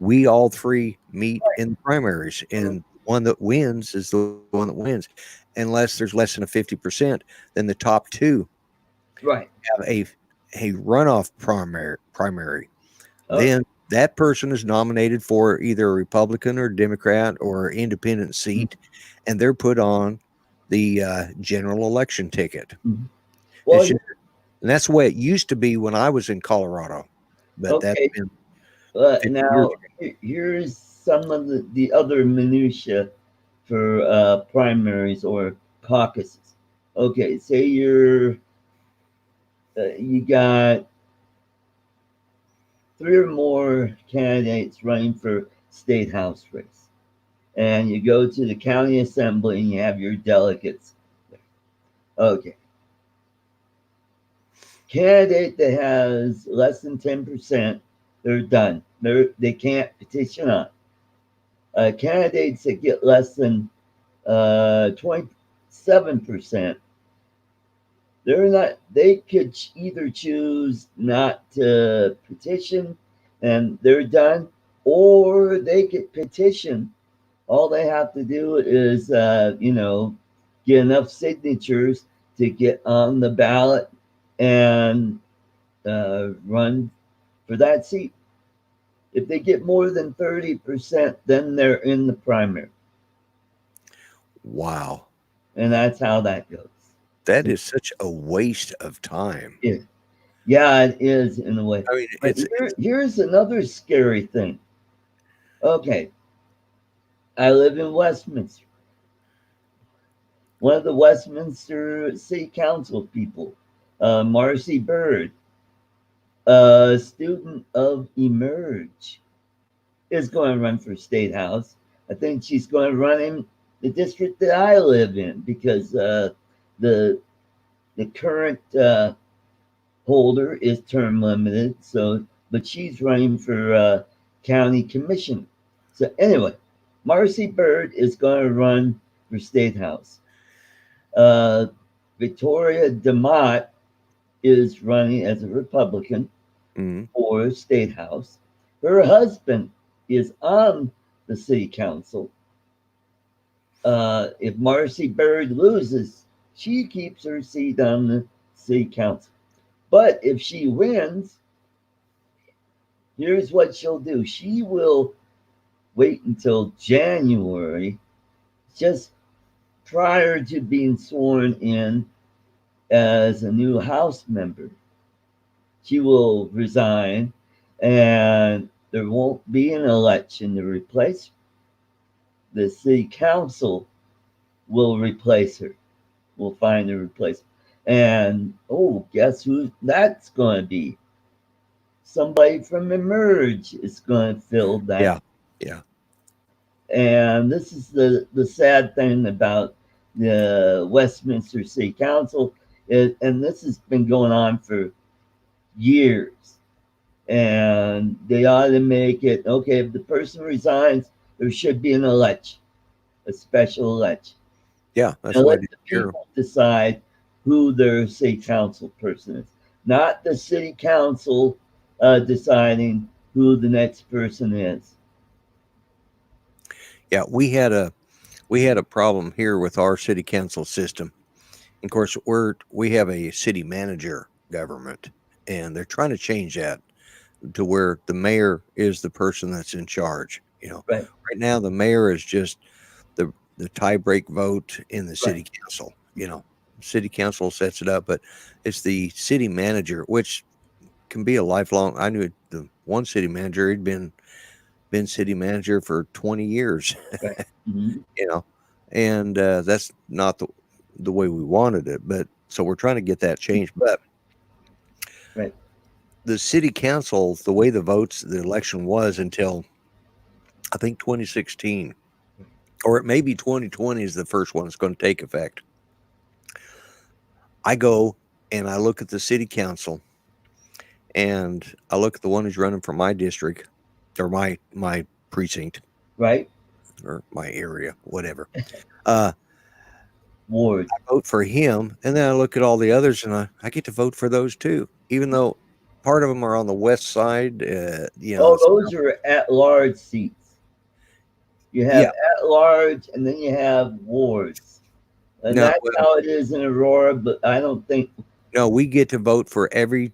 we all three meet in the primaries, mm, and one that wins is the one that wins. Unless there's less than a 50%, then the top two right. have a runoff primary. Okay. Then that person is nominated for either a Republican or Democrat or independent Mm, seat, and they're put on the general election ticket. mhm. It's Well, just, and that's the way it used to be when I was in Colorado, but that's okay. been 50 years Now, ago. here's some of the other minutia for primaries or caucuses. Okay, say you got three or more candidates running for state house race, and you go to the county assembly and you have your delegates. Okay, candidate that has less than 10%, they're done. They can't petition on. Candidates that get less than 27%, they're not, they could either choose not to petition and they're done, or they could petition. All they have to do is get enough signatures to get on the ballot and run for that seat. If they get more than 30%, then they're in the primary, Wow, and that's how that goes. that is such a waste of time. Yeah, yeah, it is in a way. I mean, But here's another scary thing. Okay, I live in Westminster. One of the Westminster City Council people, Marcy Bird, a student of Emerge, is going to run for state house. I think she's going to run in the district that I live in because the the current holder is term limited. So, but she's running for county commission. So anyway, Marcy Bird is going to run for state house. Uh, Victoria DeMott is running as a Republican Mhm. for state house. Her husband is on the city council. If Marcy Bird loses, she keeps her seat on the city council. But if she wins, here's what she'll do. She will wait until January, just prior to being sworn in as a new House member. She will resign, and there won't be an election to replace. The city council will replace her. We'll find a replacement. And oh, guess who that's going to be? Somebody from Emerge is going to fill that. Yeah. Yeah. And this is the sad thing about the Westminster City Council, and this has been going on for years. And they ought to make it okay. If the person resigns, there should be an election, a special election, Yeah. That's and the way let it is the here. people decide who their city council person is, not the city council deciding who the next person is. Yeah. We had a problem here with our city council system. Of course, we have a city manager government, and they're trying to change that to where the mayor is the person that's in charge. Right, Right now the mayor is just the tie break vote in the right, city council. City council sets it up, but it's the city manager, which can be a lifelong. I knew the one city manager, he'd been city manager for 20 years. right. Mhm. you know, and that's not the way we wanted it. But so we're trying to get that changed. But Right. the city council, the way the election was until I think 2016, or it may be 2020 is the first one that's going to take effect. I go and I look at the city council, and I look at the one who's running for my district or my precinct Right. or my area, whatever. Uh, Ward. I vote for him, and then I look at all the others, and I get to vote for those too, even though part of them are on the west side. Oh, those are at large seats. You have Yeah, at large, and then you have wards, and no, that's well, how it is in Aurora. But I don't think. no, we get to vote for every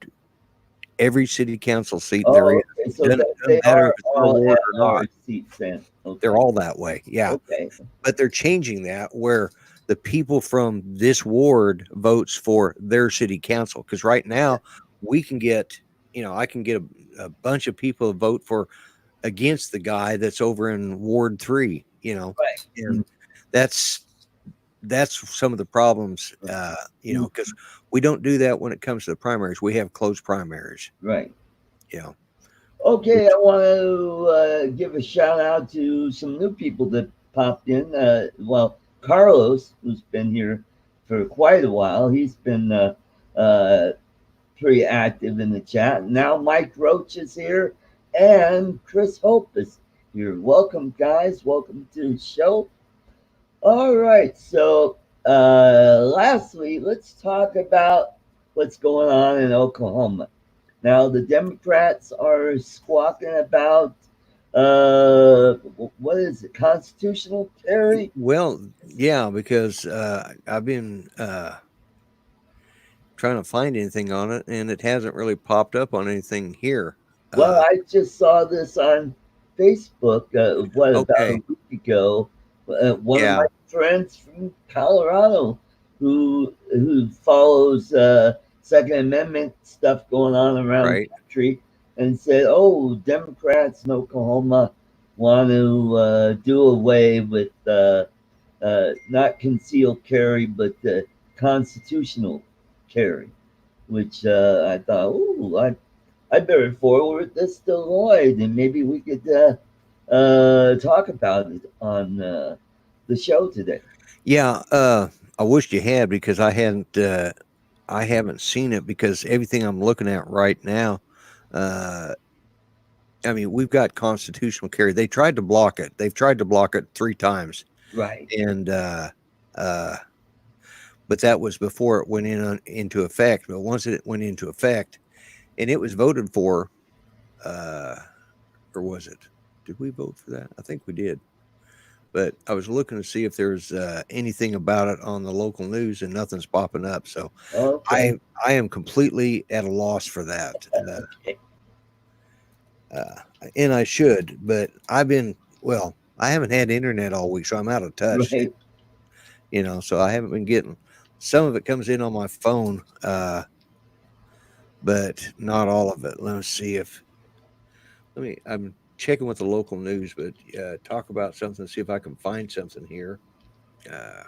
city council seat there Oh, is. okay. So Doesn't, that doesn't they matter are if it's our all ward at or not. large seats. Then They're okay. all that way. Yeah. Okay. But they're changing that where the people from this ward votes for their city council. Because right now we can get, I can get a bunch of people to vote for against the guy that's over in Ward 3, Right. and that's some of the problems, Mm, because we don't do that when it comes to the primaries. We have closed primaries, right. you know. Okay, Which, I want to give a shout out to some new people that popped in. Well, Carlos, who's been here for quite a while, he's been uh, pretty active in the chat. Now Mike Roach is here, and Chris Hope is here. Welcome, guys. Welcome to the show. All right, so lastly, let's talk about what's going on in Oklahoma. Now, the Democrats are squawking about what is it, constitutional carry? well, yeah, because I've been trying to find anything on it, and it hasn't really popped up on anything here. Well, Uh, I just saw this on Facebook, what, about okay, a week ago. One of yeah, my friends from Colorado who follows Second Amendment stuff going on around the right, country and said, oh, Democrats in Oklahoma want to do away with not concealed carry, but constitutional carry, which I thought, oh, I better forward this to Lloyd, and maybe we could talk about it on the show today. yeah. I wished you had because I haven't seen it because everything I'm looking at right now, uh, I mean, we've got constitutional carry. They tried to block it. They've tried to block it 3 times, Right. and uh, but that was before it went into effect. But once it went into effect, and it was voted for, uh, or was it? Did we vote for that? I think we did. But I was looking to see if there's anything about it on the local news, and nothing's popping up. So Okay. I am completely at a loss for that. Okay. Uh, and I should, but I haven't had internet all week, so I'm out of touch. Right. So I haven't been getting. Some of it comes in on my phone, but not all of it. Let me see if I'm checking with the local news, but talk about something. See if I can find something here. Uh,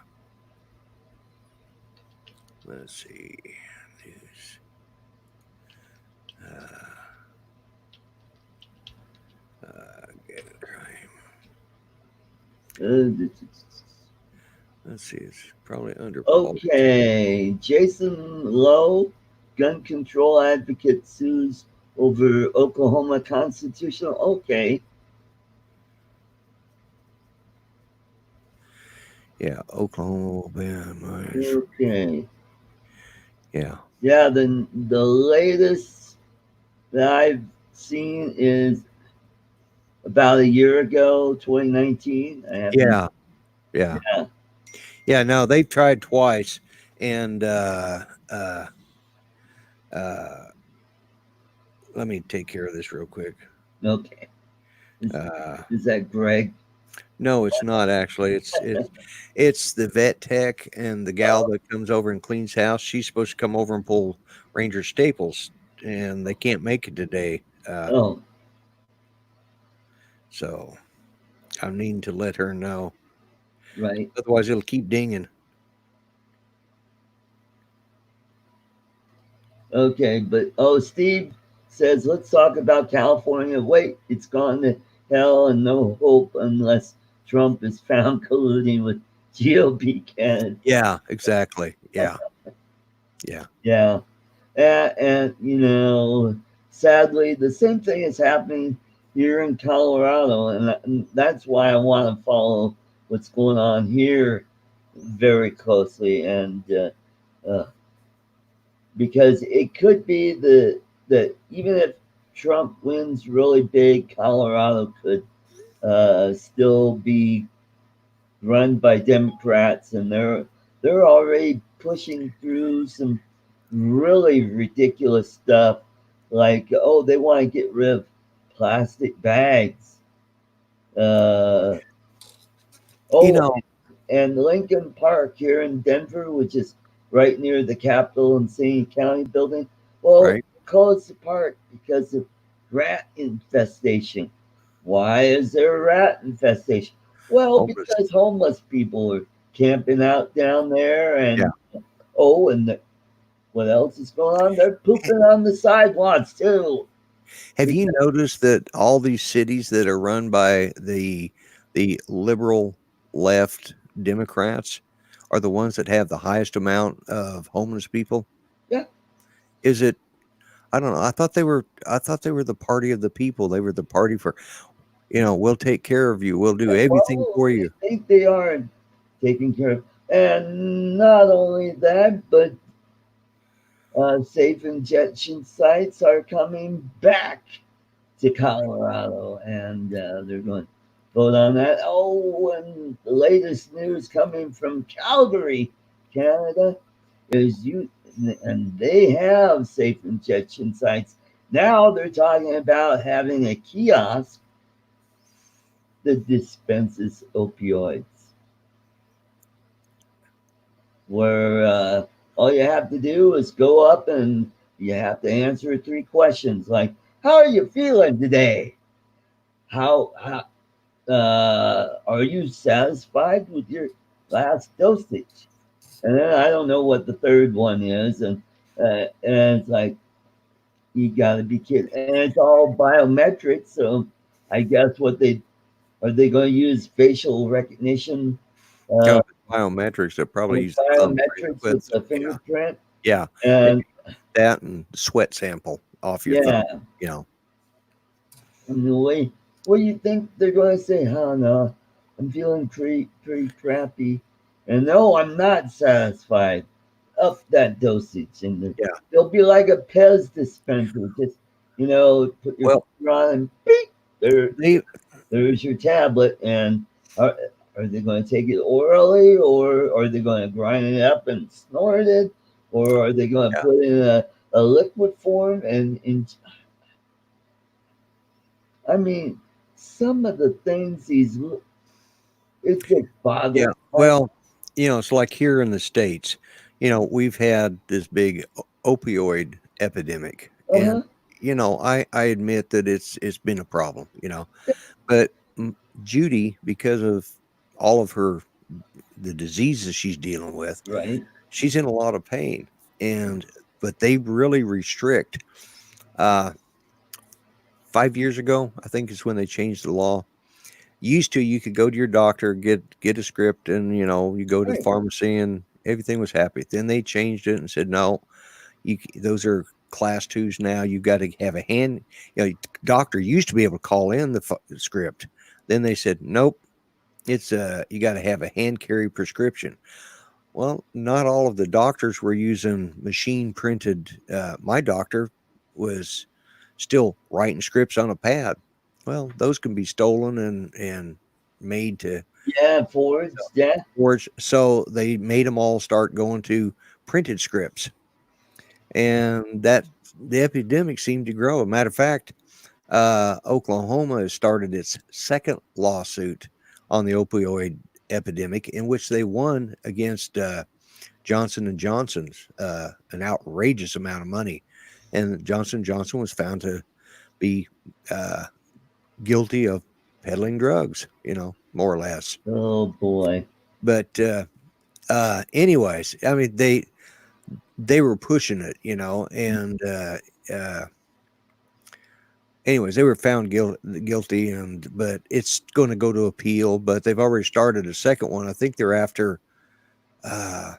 let's see news. Get it right. Uh, Let's see. It's probably under okay. Jason Lowe, gun control advocate, sues over Oklahoma constitutional. Okay. Yeah, Oklahoma, Alabama. Okay. Yeah. Yeah. The latest that I've seen is about a year ago, 2019. I haven't. Yeah. Yeah. Yeah. Yeah. No, they've tried twice, and uh, let me take care of this real quick. Okay. Is, Uh, is that Greg? no, it's not actually. It's the vet tech and the gal that comes over and cleans house. She's supposed to come over and pull Ranger Staples, and they can't make it today. Oh, So I'm needing to let her know. right. Otherwise, it'll keep dinging. Okay, but Steve says let's talk about California. Wait, it's gone to hell and no hope unless Trump is found colluding with GOP candidates. Yeah, exactly. Yeah. Yeah. Yeah, and sadly, the same thing is happening here in Colorado, and that's why I want to follow what's going on here very closely, and uh, because it could be that even if Trump wins really big, Colorado could still be run by Democrats, and they're already pushing through some really ridiculous stuff, like they want to get rid of plastic bags. Uh, You oh, know, and Lincoln Park here in Denver, which is right near the Capitol and City County building, well, right? closed the park because of rat infestation. Why is there a rat infestation? Well, Homeless. because homeless people are camping out down there, Yeah. and what else is going on? They're pooping on the sidewalks too. Have you noticed that all these cities that are run by the liberal left Democrats are the ones that have the highest amount of homeless people? Yeah. Is it? I don't know. I thought they were the party of the people. They were the party for, we'll take care of you. We'll do everything Well, for I you. think they are taking care of, and not only that, but safe injection sites are coming back to Colorado, and they're going to vote on that. Oh, and the latest news coming from Calgary, Canada, is and they have safe injection sites. Now they're talking about having a kiosk that dispenses opioids, where all you have to do is go up and you have to answer 3 questions like, "How are you feeling today? How are you satisfied with your last dosage?" And then I don't know what the third one is, and it's like you got to be kidding. And it's all biometric, so I guess what they going to use facial recognition Oh, uh, biometrics. They probably with use the thumbprint. biometrics with But the yeah, fingerprint, yeah. They and that and sweat sample off your thumb. yeah, You know. And the way, what do you think they're going to say? Oh, no, I'm feeling pretty crappy. And no, I'm not satisfied. Up that dosage. And Yeah. they'll be like a Pez dispenser. Just, put your Well, finger on and beep, they there's your tablet. And are they going to take it orally, or are they going to grind it up and snort it? Or are they going to yeah. put it in a liquid form and I mean, some of the things it just Yeah. boggles. Well, it's like here in the States, we've had this big opioid epidemic. And, Uh-huh. I admit that it's been a problem, but mm, Judy, because of all of the diseases she's dealing with, Right. she's in a lot of pain. And, but they really restrict, uh, 5 years ago, I think is when they changed the law. Used to, you could go to your doctor, get a script, and you go to the Right. pharmacy and everything was happy. Then they changed it and said, no, those are class twos now. You got to have a hand. Doctor used to be able to call in the script. Then they said, nope, it's you got to have a hand carry prescription. Well, not all of the doctors were using machine printed. My doctor was still writing scripts on a pad. Well, those can be stolen and made to Yeah, forwards. Yeah. forge. So they made them all start going to printed scripts, and that the epidemic seemed to grow. As a matter of fact, Oklahoma has started its second lawsuit on the opioid epidemic, in which they won against Johnson and Johnson's an outrageous amount of money, and Johnson was found to be uh, guilty of peddling drugs, more or less. Oh boy. But anyways, I mean they were pushing it, and uh, anyways, they were found guilty, and but it's going to go to appeal. But they've already started a second one. I think they're after. Uh,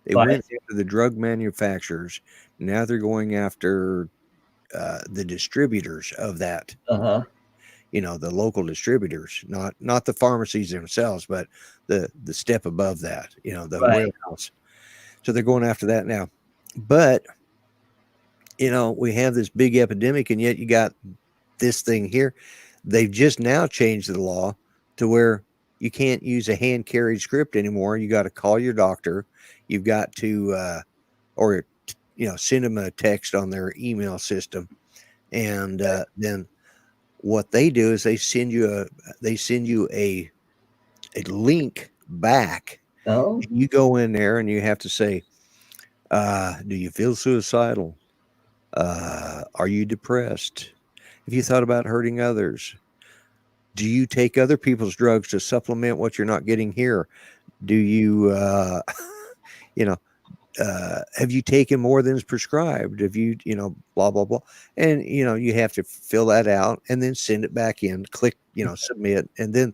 they went Pfizer. after the drug manufacturers. Now they're going after the distributors of that. Uh-huh. The local distributors, not the pharmacies themselves, but the step above that. The Right. warehouse. So they're going after that now. But we have this big epidemic, and yet you got this thing here. They've just now changed the law to where you can't use a hand carried script anymore. You got to call your doctor. You've got to, or send them a text on their email system, and then what they do is they send you a link back. Oh. You go in there and you have to say, "Do you feel suicidal? Are you depressed? Have you thought about hurting others? Do you take other people's drugs to supplement what you're not getting here? Do you, you know, have you taken more than is prescribed? Have you, blah, blah, blah." And, you have to fill that out and then send it back in, click, submit. And then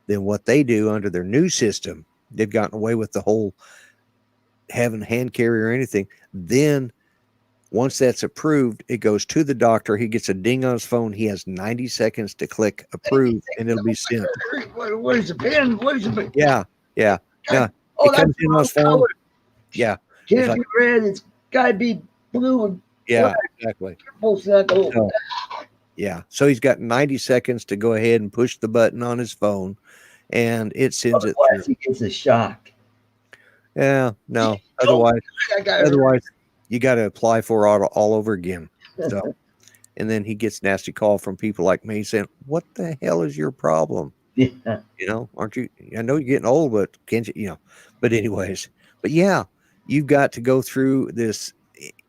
what they do under their new system, they've gotten away with the whole having hand carry or anything. Then once that's approved, it goes to the doctor. He gets a ding on his phone. He has 90 seconds to click approve, and it'll be sent. Where's the pen? Where's the pen? Yeah, yeah. Now Oh, it that's comes the in on wrong his phone. color. Yeah, it's Can't like be red. It's gotta be blue and yeah, exactly. purple. So I go, So yeah, so he's got 90 seconds to go ahead and push the button on his phone, and it sends it through. otherwise he gets a shock. Yeah, no. Oh, Otherwise, I got otherwise you got to apply for it all over again. So, and then he gets nasty call from people like me saying, "What the hell is your problem? yeah. Aren't you? I know you're getting old, but can't you? But anyways, but yeah, you've got to go through this.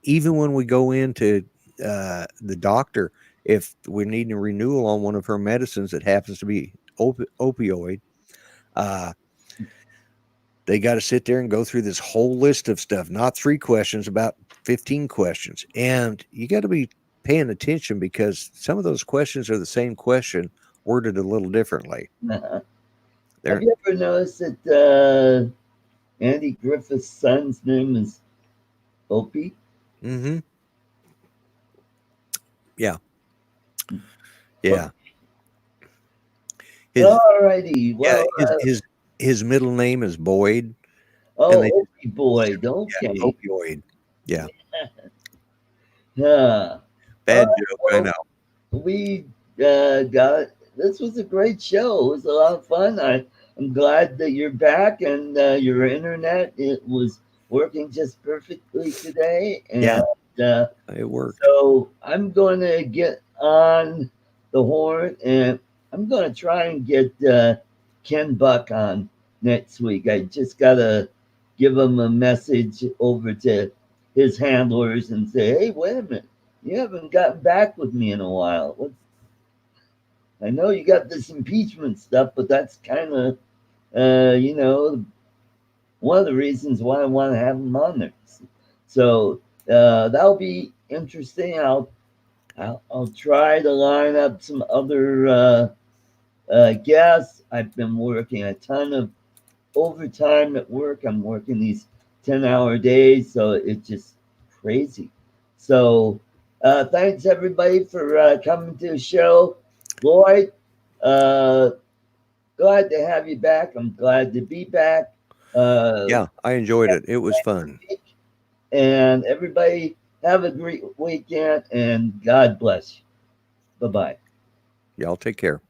Even when we go into the doctor, if we're needing a renewal on one of her medicines that happens to be opioid, uh, they got to sit there and go through this whole list of stuff, not 3 questions, about 15 questions. And you got to be paying attention because some of those questions are the same question worded a little differently. Uh-huh. Have They're, you ever noticed that Andy Griffith's son's name is Opie? mm-hmm. Yeah. Yeah. His All righty. yeah, Well, his middle name is Boyd, and they oh, Opie Boyd. yeah, Okay. opioid. Yeah. Yeah. All Bad right. joke, I Well, know. we got this was a great show. It was a lot of fun. I'm glad that you're back and your internet it was working just perfectly today. Yeah, And uh, it worked. so I'm going to get on the horn and I'm going to try and get Ken Buck on next week. I just got to give him a message over to his handlers and say, hey, wait a minute. You haven't gotten back with me in a while. I know you got this impeachment stuff, but that's kind of, one of the reasons why I want to have him on there. So that'll be interesting. I'll try to line up some other guests. I've been working a ton of overtime at work. I'm working these 10-hour days, so it's just crazy. So thanks everybody for coming to the show. Lloyd, uh, glad to have you back. I'm glad to be back. Uh, Yeah, I enjoyed it. It was fun. and everybody have a great weekend and God bless you. Bye bye. Y'all take care.